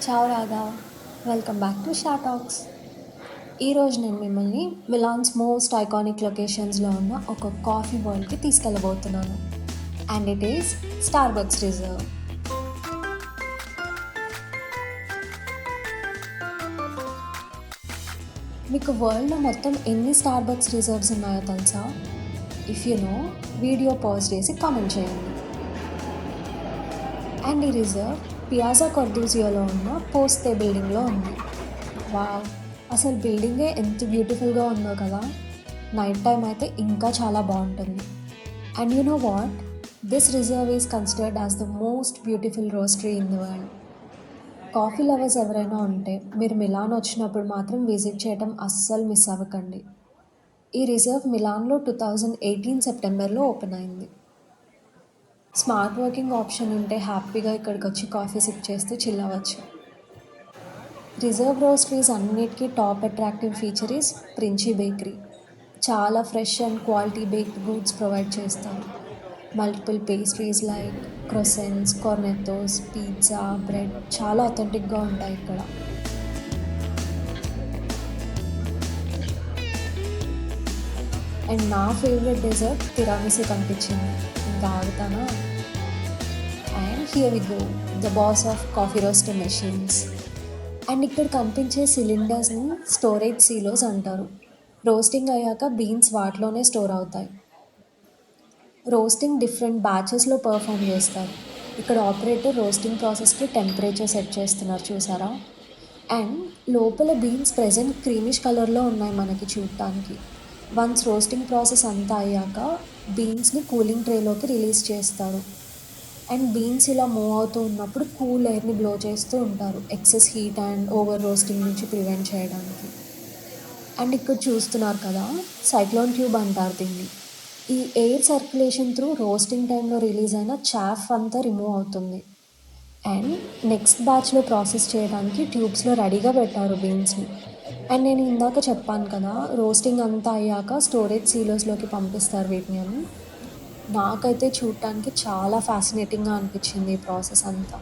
చావ్ రాగా welcome back to Sha talks. ఈరోజు నేను మిమ్మల్ని మిలాన్స్ మోస్ట్ ఐకానిక్ లొకేషన్స్లో ఉన్న ఒక కాఫీ వరల్డ్కి తీసుకెళ్ళబోతున్నాను. And it is Starbucks reserve. మీకు వరల్డ్లో మొత్తం ఎన్ని స్టార్బక్స్ రిజర్వ్స్ ఉన్నాయో తెలుసా? If you know, video pause చేసి కామెంట్ చేయండి. అండ్ ఈ రిజర్వ్ పియాజా కార్డూజియోలో ఉన్న పోస్తే బిల్డింగ్లో ఉంది. వావ్, అసలు బిల్డింగే ఎంత బ్యూటిఫుల్గా ఉందో కదా. నైట్ టైం అయితే ఇంకా చాలా బాగుంటుంది. And you know what, this reserve is considered as the most beautiful roastery in the world. Coffee lovers ఎవరైనా ఉంటే మీరు మిలాన్ వచ్చినప్పుడు మాత్రం విజిట్ చేయడం అస్సలు మిస్ అవ్వకండి. ఈ రిజర్వ్ మిలాన్లో 2018 సెప్టెంబర్లో ఓపెన్ అయింది. స్మార్ట్ వర్కింగ్ ఆప్షన్ ఉంటే హ్యాపీగా ఇక్కడికి వచ్చి కాఫీ సిప్ చేస్తూ చిల్ అవ్వచ్చు. రిజర్వ్ రోస్టరీస్ అన్నిటికీ top attractive feature is Princi bakery. చాలా fresh and quality baked goods provide చేస్తారు. Multiple pastries like croissants, cornettos, pizza, bread చాలా అథెంటిక్గా ఉంటాయి ఇక్కడ. అండ్ నా ఫేవరెట్ డెజర్ట్ తిరామిసు కనిపించింది, ఇంకా ఆగుతానా? And here we go, the boss of coffee roaster machines. అండ్ ఇక్కడ కనిపించే సిలిండర్స్ని స్టోరేజ్ సీలోస్ అంటారు. రోస్టింగ్ అయ్యాక బీన్స్ వాటిలోనే స్టోర్ అవుతాయి. రోస్టింగ్ డిఫరెంట్ బ్యాచెస్లో పర్ఫామ్ చేస్తారు. ఇక్కడ ఆపరేటర్ రోస్టింగ్ ప్రాసెస్కి టెంపరేచర్ సెట్ చేస్తున్నారు, చూసారా? అండ్ లోపల బీన్స్ ప్రెజెంట్ క్రీమిష్ కలర్లో ఉన్నాయి మనకి చూడటానికి. వన్స్ రోస్టింగ్ ప్రాసెస్ అంతా అయ్యాక బీన్స్ని కూలింగ్ ట్రేలోకి రిలీజ్ చేస్తారు. అండ్ బీన్స్ ఇలా మూవ్ అవుతూ ఉన్నప్పుడు కూల్ ఎయిర్ని బ్లో చేస్తూ ఉంటారు, excess heat and over roasting నుంచి ప్రివెంట్ చేయడానికి. అండ్ ఇక్కడ చూస్తున్నారు కదా, సైక్లోన్ ట్యూబ్ అంటారు దీన్ని. ఈ ఎయిర్ సర్క్యులేషన్ త్రూ రోస్టింగ్ టైంలో రిలీజ్ అయిన చాఫ్ అంతా రిమూవ్ అవుతుంది. అండ్ నెక్స్ట్ బ్యాచ్లో ప్రాసెస్ చేయడానికి ట్యూబ్స్లో రెడీగా పెట్టారు బీన్స్ని. అండ్ నేను ఇందాక చెప్పాను కదా, రోస్టింగ్ అంతా అయ్యాక స్టోరేజ్ సీలోస్లోకి పంపిస్తారు వీటిని అని. నాకైతే చూడటానికి చాలా ఫ్యాసినేటింగ్గా అనిపించింది ఈ ప్రాసెస్ అంతా.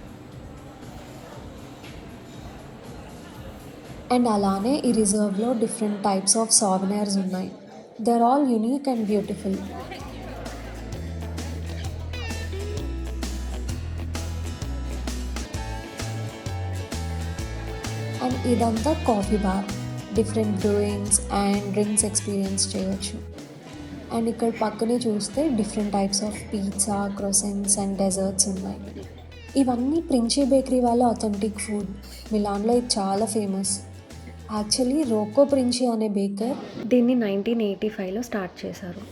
అండ్ అలానే ఈ రిజర్వ్లో డిఫరెంట్ టైప్స్ ఆఫ్ సావెనైర్స్ ఉన్నాయి. They are all unique and beautiful. And ఇదంతా coffee bar, different brewings and drinks experience చేయొచ్చు. అండ్ ఇక్కడ పక్కనే చూస్తే different types of pizza, croissants and desserts ఉన్నాయి. ఇవన్నీ ప్రిన్సీ బేకరీ వాళ్ళ అథెంటిక్ ఫుడ్. మిలాన్లో ఇది చాలా ఫేమస్. యాక్చువల్లీ రోకో ప్రిన్సీ అనే బేకర్ దీన్ని 1985లో స్టార్ట్ చేశారు.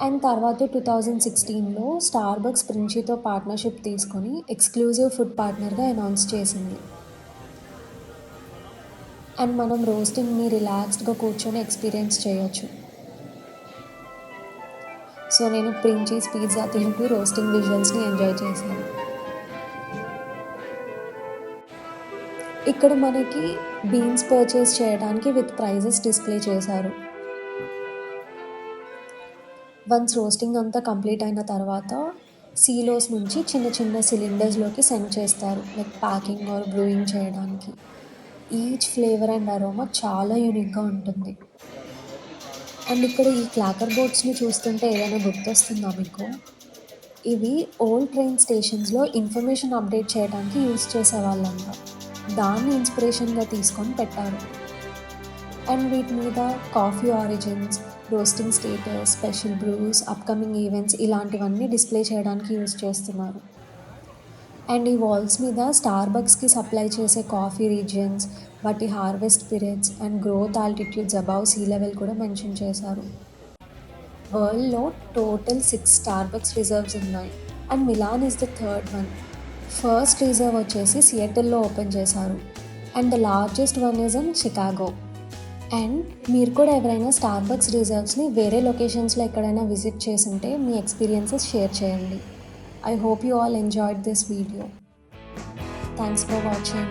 అండ్ తర్వాత 2016లో స్టార్బక్స్ ప్రిన్సీతో పార్ట్నర్షిప్ తీసుకొని ఎక్స్క్లూజివ్ ఫుడ్ పార్ట్నర్గా అనౌన్స్ చేసింది. అండ్ మనం రోస్టింగ్ని రిలాక్స్డ్గా కూర్చొని ఎక్స్పీరియన్స్ చేయొచ్చు. సో నేను ప్రిన్సీస్ పిజ్జా తింటూ రోస్టింగ్ విజువల్స్ని ఎంజాయ్ చేశాను. ఇక్కడ మనకి బీన్స్ పర్చేస్ చేయడానికి విత్ ప్రైజెస్ డిస్ప్లే చేశారు. వన్స్ రోస్టింగ్ అంతా కంప్లీట్ అయిన తర్వాత సీలోస్ నుంచి చిన్న చిన్న సిలిండర్స్లోకి సెండ్ చేస్తారు, లైక్ ప్యాకింగ్ ఆర్ బ్రూయింగ్ చేయడానికి. ఈచ్ ఫ్లేవర్ అండ్ అరోమా చాలా యూనిక్గా ఉంటుంది. అండ్ ఇక్కడ ఈ క్లాకర్ బోర్డ్స్ని చూస్తుంటే ఏదైనా గుర్తొస్తుందా మీకు? ఇవి ఓల్డ్ ట్రైన్ స్టేషన్స్లో ఇన్ఫర్మేషన్ అప్డేట్ చేయడానికి యూజ్ చేసేవాళ్ళంట. దాన్ని ఇన్స్పిరేషన్గా తీసుకొని పెట్టారు. అండ్ వీటి మీద coffee origins, roasting status, special brews, upcoming events ఇలాంటివన్నీ డిస్ప్లే చేయడానికి యూజ్ చేస్తున్నారు. అండ్ ఈ వాల్స్ మీద స్టార్బక్స్కి సప్లై చేసే కాఫీ రీజియన్స్, వాటి harvest periods and growth altitudes above sea level కూడా మెన్షన్ చేశారు. వరల్డ్లో టోటల్ 6 స్టార్బక్స్ రిజర్వ్స్ ఉన్నాయి. And Milan is the third one. First reserve వచ్చేసి సియాటిల్లో ఓపెన్ చేశారు. And the largest one is in Chicago. And మీరు కూడా ఎవరైనా స్టార్బక్స్ రిజర్వ్స్ని వేరే లొకేషన్స్లో ఎక్కడైనా విజిట్ చేసుంటే మీ ఎక్స్పీరియన్సెస్ షేర్ చేయండి. I hope you all enjoyed this video. Thanks for watching.